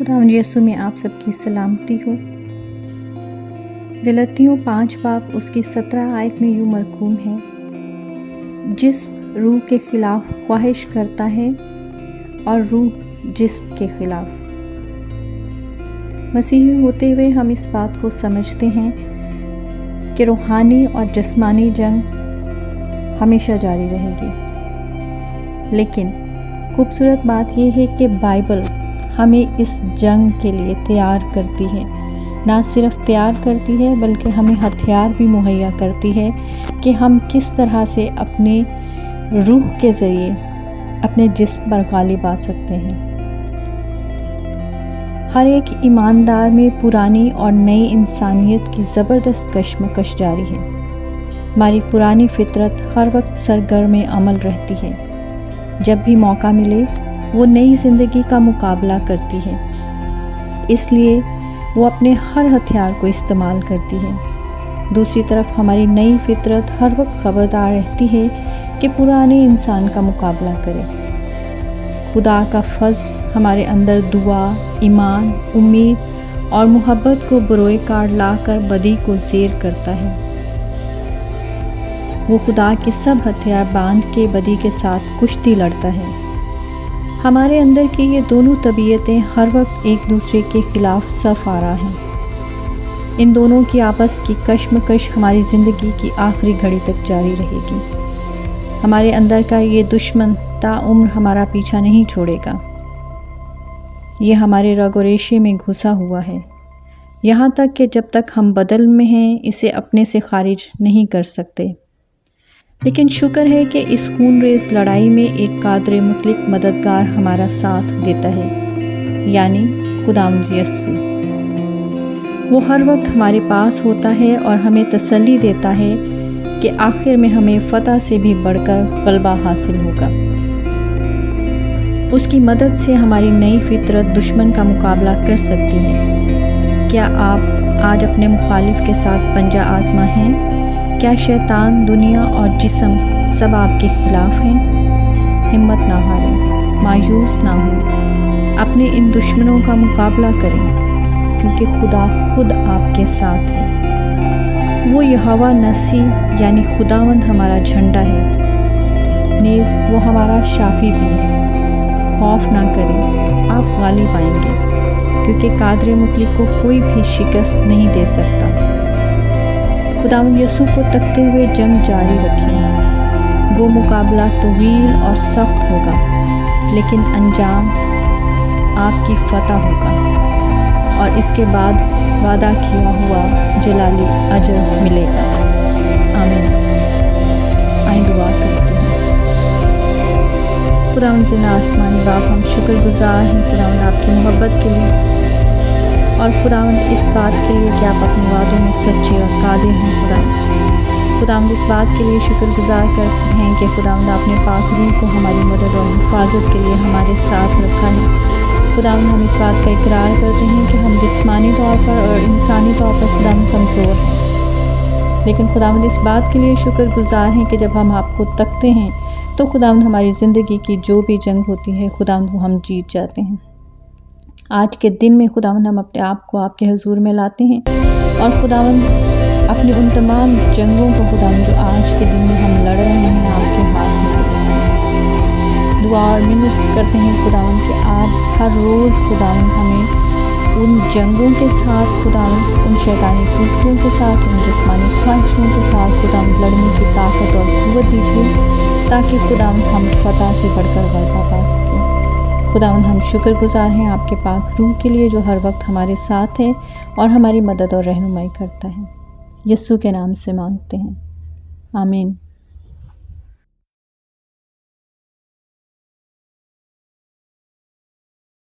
खुदावंद यीशु में आप सबकी सलामती हो। गलतियों 5 बाब उसकी 17 आयत में यूँ मरकूम है, जिस्म रूह के खिलाफ ख्वाहिश करता है और रूह जिस्म के खिलाफ। मसीही होते हुए हम इस बात को समझते हैं कि रूहानी और जिस्मानी जंग हमेशा जारी रहेगी, लेकिन खूबसूरत बात यह है कि बाइबल हमें इस जंग के लिए तैयार करती है। ना सिर्फ तैयार करती है बल्कि हमें हथियार भी मुहैया करती है कि हम किस तरह से अपने रूह के ज़रिए अपने जिस्म पर गालिब आ सकते हैं। हर एक ईमानदार में पुरानी और नई इंसानियत की ज़बरदस्त कशमकश जारी है। हमारी पुरानी फितरत हर वक्त सरगर्म अमल रहती है। जब भी मौका मिले वो नई ज़िंदगी का मुकाबला करती है, इसलिए वो अपने हर हथियार को इस्तेमाल करती है। दूसरी तरफ हमारी नई फितरत हर वक्त खबरदार रहती है कि पुराने इंसान का मुकाबला करे। खुदा का फज़ल हमारे अंदर दुआ, ईमान, उम्मीद और मोहब्बत को बरोए कार लाकर बदी को ज़ेर करता है। वो खुदा के सब हथियार बांध के बदी के साथ कुश्ती लड़ता है। हमारे अंदर की ये दोनों तबीयतें हर वक्त एक दूसरे के खिलाफ सफ़ आरा हैं। इन दोनों की आपस की कशमकश हमारी ज़िंदगी की आखिरी घड़ी तक जारी रहेगी। हमारे अंदर का ये दुश्मन ताउम्र हमारा पीछा नहीं छोड़ेगा। ये हमारे रग और रेशे में घुसा हुआ है, यहाँ तक कि जब तक हम बदल में हैं इसे अपने से खारिज नहीं कर सकते। लेकिन शुक्र है कि इस खून रेज़ लड़ाई में एक कादर मुतलक मददगार हमारा साथ देता है, यानी खुदावंद यीशु। वो हर वक्त हमारे पास होता है और हमें तसल्ली देता है कि आखिर में हमें फ़तह से भी बढ़कर गलबा हासिल होगा। उसकी मदद से हमारी नई फितरत दुश्मन का मुकाबला कर सकती है। क्या आप आज अपने मुखालिफ के साथ पंजा आज़मा हैं? क्या शैतान, दुनिया और जिस्म सब आपके खिलाफ हैं? हिम्मत ना हारें, मायूस ना हो। अपने इन दुश्मनों का मुकाबला करें, क्योंकि खुदा खुद आपके साथ है। वो यहोवा नसी यानी खुदावंद हमारा झंडा है, नीज़ वो हमारा शाफी भी है। खौफ ना करें, आप गालिब आएंगे, क्योंकि कादर मुतलक को कोई भी शिकस्त नहीं दे सकता। खुदावंद यीशु को तकते हुए जंग जारी रखिए। गो मुकाबला तवील और सख्त होगा, लेकिन अंजाम आपकी फतह होगा और इसके बाद वादा किया हुआ जलाली अजर मिलेगा। आमीन। आइए दुआ करते हैं। खुदावंद ज़िंदा आसमानी बाप, हम शुक्रगुज़ार हैं खुदावंद आपकी मोहब्बत के लिए और खुदावंद इस बात के लिए कि आप अपने वादों में सच्चे और कादिर हैं। खुदावंद इस बात के लिए शुक्रगुज़ार करते हैं कि खुदावंद आपने पाक रूह को हमारी मदद और हिफाजत के लिए हमारे साथ रखा है। खुदावंद हम इस बात का इकरार करते हैं कि हम जिस्मानी तौर पर और इंसानी तौर पर खुदावंद कमज़ोर हैं, लेकिन खुदावंद इस बात के लिए शुक्रगुज़ार हैं कि जब हम आपको तकते हैं तो खुदावंद हमारी ज़िंदगी की जो भी जंग होती है खुदावंद वो हम जीत जाते हैं। आज के दिन में खुदावंद हम अपने आप को आपके हुजूर में लाते हैं और खुदावंद अपनी उन तमाम जंगों को खुदावंद जो आज के दिन में हम लड़ रहे हैं आपके हाथ में दुआ और मिन्नत करते हैं खुदावंद कि आप हर रोज़ खुदावंद हमें उन जंगों के साथ खुदावंद उन शैतानी खुशबुओं के साथ उन जिस्मानी ख्वाहिशों के साथ खुदावंद लड़ने की ताकत और क़ुव्वत दीजिए, ताकि खुदावंद हम फतह से बढ़कर गलबा पा सकें। खुदावंद हम शुक्रगुज़ार हैं आपके पाक रूह के लिए जो हर वक्त हमारे साथ है और हमारी मदद और रहनुमाई करता है। यीशु के नाम से मांगते हैं, आमीन।